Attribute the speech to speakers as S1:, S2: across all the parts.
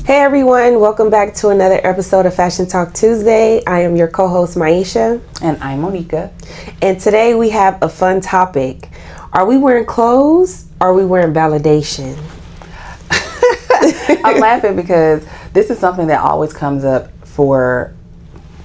S1: Hey everyone, welcome back to another episode of Fashion Talk Tuesday. I am your co-host Maisha.
S2: And I'm Monica.
S1: And today we have a fun topic. Are we wearing clothes or are we wearing validation?
S2: I'm laughing because this is something that always comes up for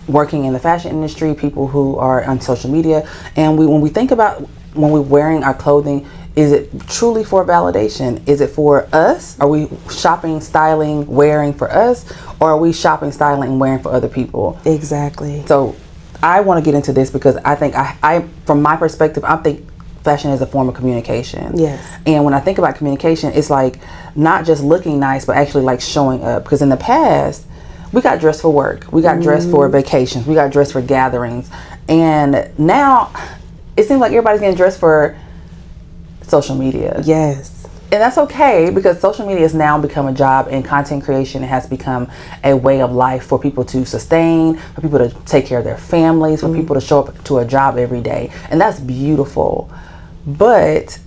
S2: working in the fashion industry, people who are on social media. And when we think about when we're wearing our clothing, is it truly for validation? Is it for us? Are we shopping, styling, wearing for us? Or are we shopping, styling, and wearing for other people?
S1: Exactly.
S2: So I want to get into this because I think I from my perspective, I think fashion is a form of communication.
S1: Yes.
S2: And when I think about communication, it's like not just looking nice, but actually like showing up. Because in the past, we got dressed for work. We got dressed for vacations. We got dressed for gatherings. And now it seems like everybody's getting dressed for social media.
S1: Yes.
S2: And that's okay because social media has now become a job, and content creation has become a way of life for people to sustain, for people to take care of their families, for people to show up to a job every day. And that's beautiful. But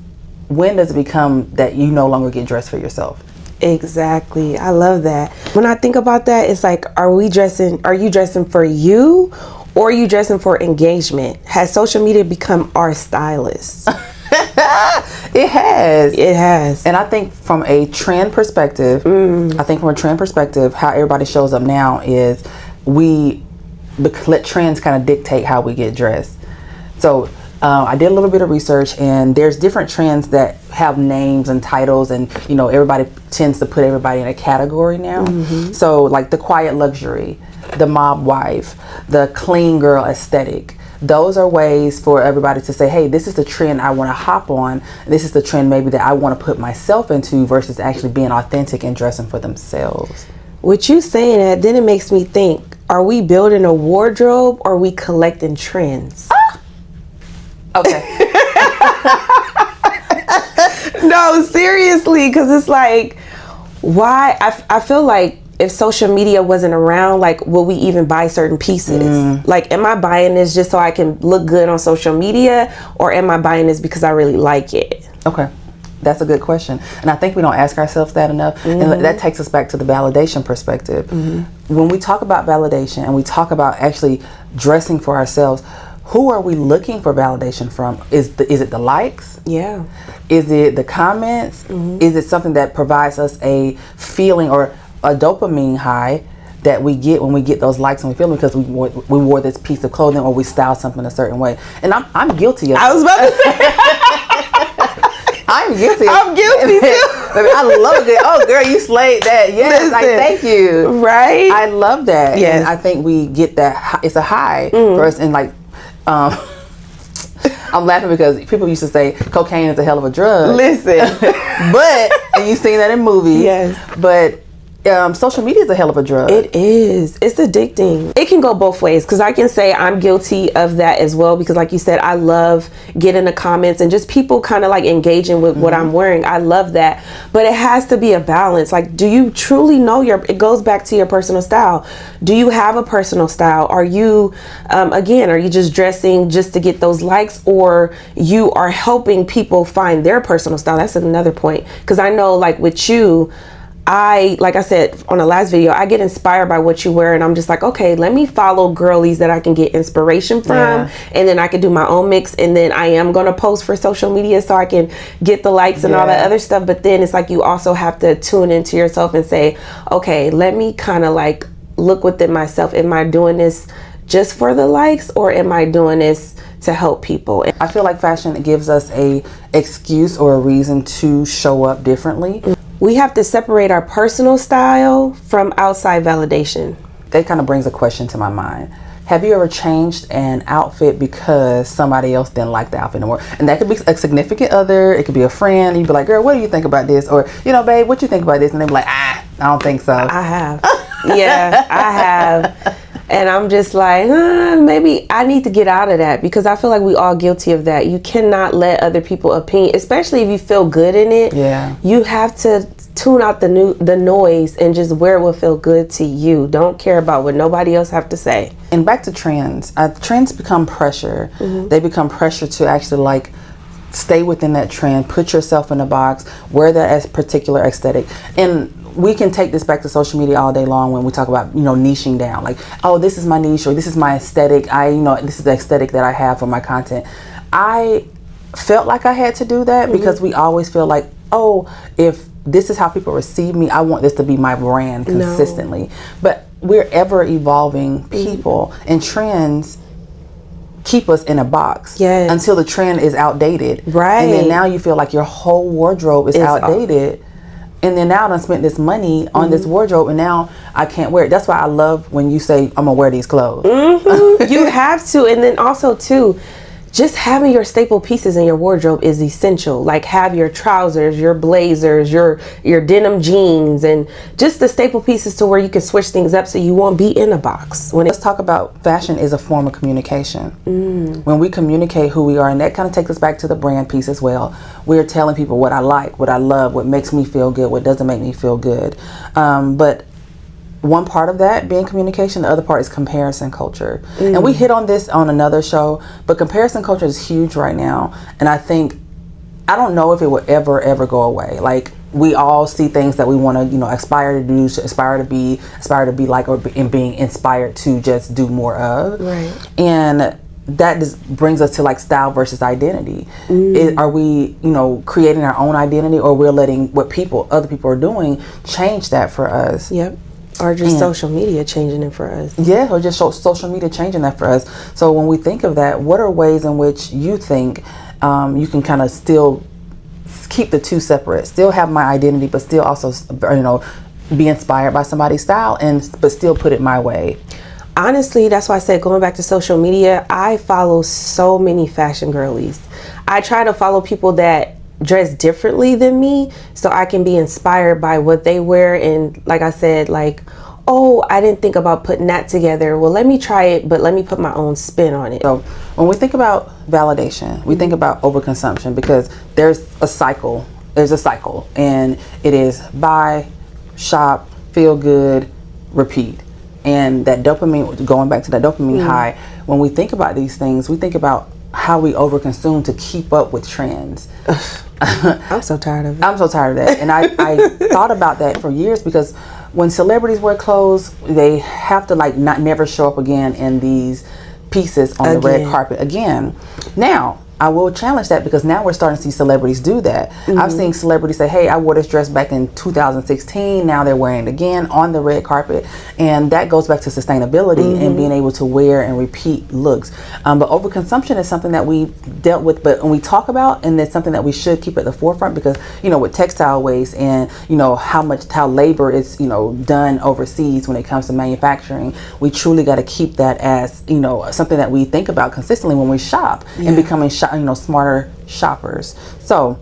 S2: when does it become that you no longer get dressed for yourself?
S1: Exactly. I love that. When I think about that, it's like, are you dressing for you or are you dressing for engagement? Has social media become our stylist?
S2: It has. And I think from a trend perspective, how everybody shows up now is we let trends kind of dictate how we get dressed. So I did a little bit of research, and there's different trends that have names and titles, and everybody tends to put everybody in a category now. So like the quiet luxury, the mob wife, the clean girl aesthetic. Those are ways for everybody to say, hey, this is the trend I want to hop on. This is the trend maybe that I want to put myself into versus actually being authentic and dressing for themselves.
S1: With you saying that, then it makes me think, are we building a wardrobe or are we collecting trends?
S2: Okay.
S1: No, seriously, because it's like, why? I feel like if social media wasn't around, like, will we even buy certain pieces? Like, am I buying this just so I can look good on social media, or am I buying this because I really like it?
S2: Okay. That's a good question. And I think we don't ask ourselves that enough. And that takes us back to the validation perspective. When we talk about validation and we talk about actually dressing for ourselves, who are we looking for validation from? Is it the likes?
S1: Yeah.
S2: Is it the comments? Is it something that provides us a feeling or a dopamine high that we get when we get those likes and we feel because we wore this piece of clothing or we styled something a certain way? And I'm guilty of it.
S1: I was about to say.
S2: I'm guilty.
S1: I'm guilty too.
S2: I love it. Oh, girl, you slayed that. Yes,
S1: Listen,
S2: thank you.
S1: Right?
S2: I love that.
S1: Yes.
S2: And I think we get that. It's a high for us. And like, I'm laughing because people used to say cocaine is a hell of a drug.
S1: Listen.
S2: And you've seen that in movies.
S1: Yes.
S2: But social media is a hell of a drug.
S1: It is. It's addicting. It can go both ways, because I can say I'm guilty of that as well, because like you said, I love getting the comments and just people kind of like engaging with what I'm wearing. I love that. But it has to be a balance. Like, do you truly know it goes back to your personal style. Do you have a personal style? Are you, again, are you just dressing just to get those likes, or you are helping people find their personal style? That's another point. Because I know, like with you, like I said on the last video, I get inspired by what you wear, and I'm just like, okay, let me follow girlies that I can get inspiration from, and then I can do my own mix, and then I am going to post for social media so I can get the likes and all that other stuff. But then it's like you also have to tune into yourself and say, okay, let me kind of like look within myself. Am I doing this just for the likes, or am I doing this to help people?
S2: I feel like fashion gives us a excuse or a reason to show up differently.
S1: We have to separate our personal style from outside validation.
S2: That kind of brings a question to my mind. Have you ever changed an outfit because somebody else didn't like the outfit anymore? And that could be a significant other. It could be a friend. You'd be like, girl, what do you think about this? Or, babe, what you think about this? And they'd be like, I don't think so.
S1: I have. Yeah, I have. And I'm just like, maybe I need to get out of that, because I feel like we all guilty of that. You cannot let other people opinion, especially if you feel good in it.
S2: Yeah.
S1: You have to tune out the noise and just wear what feel good to you. Don't care about what nobody else have to say.
S2: And back to trends. Trends become pressure. They become pressure to actually like stay within that trend, put yourself in a box, wear that as particular aesthetic. And we can take this back to social media all day long when we talk about, niching down. Like, oh, this is my niche, or this is my aesthetic. This is the aesthetic that I have for my content. I felt like I had to do that because we always feel like, oh, if this is how people receive me, I want this to be my brand consistently. No. But we're ever evolving people, and trends keep us in a box until the trend is outdated. Right. And then now you feel like your whole wardrobe is outdated. And then now I spent this money on this wardrobe, and now I can't wear it. That's why I love when you say, I'm going to wear these clothes.
S1: You have to. And then also, too, just having your staple pieces in your wardrobe is essential. Like, have your trousers, your blazers, your denim jeans, and just the staple pieces to where you can switch things up so you won't be in a box.
S2: Let's talk about fashion is a form of communication. When we communicate who we are, and that kind of takes us back to the brand piece as well. We're telling people what I like, what I love, what makes me feel good, what doesn't make me feel good. But one part of that being communication, the other part is comparison culture. And we hit on this on another show, but comparison culture is huge right now. And I don't know if it will ever go away. Like, we all see things that we want to, aspire to do, aspire to be like, or being inspired to just do more of. Right. And that just brings us to like style versus identity. Are we, creating our own identity, or we're letting what other people are doing change that for us?
S1: Yep. Or just social media changing it for us.
S2: Yeah, or just social media changing that for us. So when we think of that, what are ways in which you think you can kind of still keep the two separate, still have my identity, but still also, be inspired by somebody's style, but still put it my way?
S1: Honestly, that's why I said, going back to social media, I follow so many fashion girlies. I try to follow people that dress differently than me so I can be inspired by what they wear. And like I said, like, oh, I didn't think about putting that together. Well, let me try it, but let me put my own spin on it.
S2: So when we think about validation, we think about overconsumption, because there's a cycle, and it is buy, shop, feel good, repeat. And that dopamine, going back to that dopamine high, when we think about these things, we think about how we overconsume to keep up with trends.
S1: I'm so tired of it.
S2: I'm so tired of that. And I thought about that for years, because when celebrities wear clothes, they have to never show up again in these pieces on the red carpet again. Now, I will challenge that, because now we're starting to see celebrities do that. I've seen celebrities say, hey, I wore this dress back in 2016. Now they're wearing it again on the red carpet. And that goes back to sustainability and being able to wear and repeat looks. But overconsumption is something that we dealt with, but when we talk about, and it's something that we should keep at the forefront, because, with textile waste and, how labor is, done overseas when it comes to manufacturing, we truly got to keep that as, something that we think about consistently when we shop and becoming smarter shoppers. So,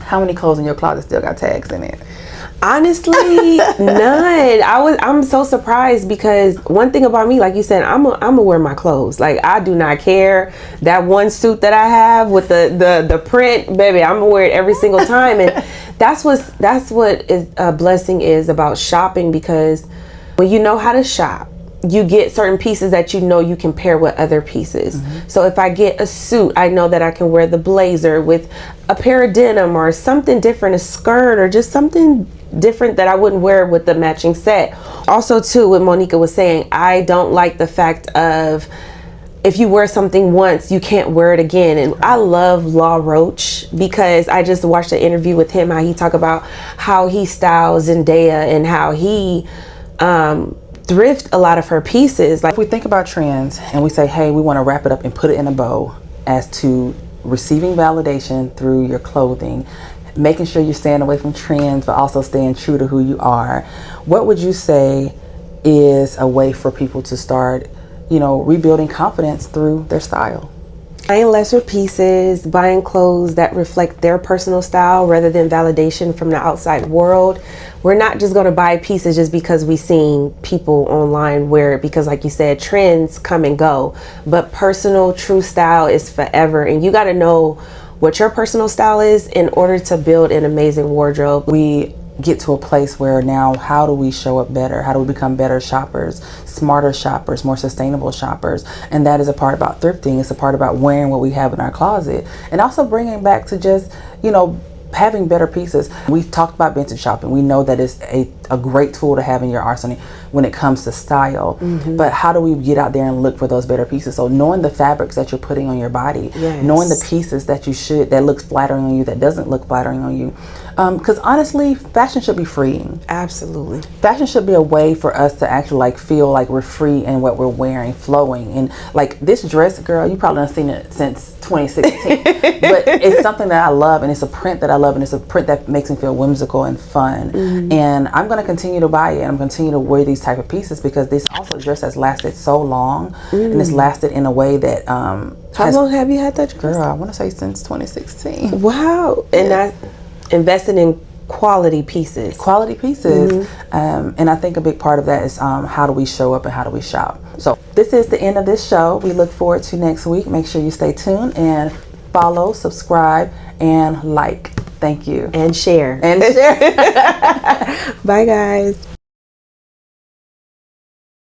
S2: how many clothes in your closet still got tags in it?
S1: Honestly, none. I'm so surprised, because one thing about me, like you said, I'm gonna wear my clothes. Like, I do not care. That one suit that I have with the print, baby, I'm gonna wear it every single time. And that's what is a blessing is about shopping, because when you know how to shop, you get certain pieces that you can pair with other pieces. So if I get a suit, I know that I can wear the blazer with a pair of denim or something different, a skirt, or just something different that I wouldn't wear with the matching set. Also, too, what Monica was saying, I don't like the fact of, if you wear something once, you can't wear it again. And I love Law Roach, because I just watched an interview with him, how he talked about how he styles Zendaya and how he thrift a lot of her pieces.
S2: Like, if we think about trends and we say, hey, we want to wrap it up and put it in a bow, as to receiving validation through your clothing, making sure you're staying away from trends, but also staying true to who you are, what would you say is a way for people to start, rebuilding confidence through their style?
S1: Buying lesser pieces, buying clothes that reflect their personal style rather than validation from the outside world. We're not just going to buy pieces just because we've seen people online wear it, because like you said, trends come and go, but personal true style is forever. And you got to know what your personal style is in order to build an amazing wardrobe.
S2: We get to a place where now, how do we show up better? How do we become better shoppers, smarter shoppers, more sustainable shoppers? And that is a part about thrifting. It's a part about wearing what we have in our closet, and also bringing back to just, having better pieces. We talked about vintage shopping. We know that it's a great tool to have in your arsenal when it comes to style. But how do we get out there and look for those better pieces? So knowing the fabrics that you're putting on your body, knowing the pieces that that looks flattering on you, that doesn't look flattering on you. Because honestly, fashion should be freeing.
S1: Absolutely.
S2: Fashion should be a way for us to actually like feel like we're free in what we're wearing, flowing. And like this dress, girl, you probably have seen it since 2016. But it's something that I love, and it's a print that I love, and it's a print that makes me feel whimsical and fun. And I'm going to continue to buy it, and I'm going to continue to wear these type of pieces because this also dress has lasted so long, and it's lasted in a way that
S1: how long have you had that dress?
S2: Girl, I want to say since 2016.
S1: Wow. And that investing in quality pieces. And I think a big part of that is how do we show up and how do we shop. So this is the end of this show. We look forward to next week. Make sure you stay tuned and follow, subscribe, and like. Thank you. And share.
S2: Bye,
S1: guys.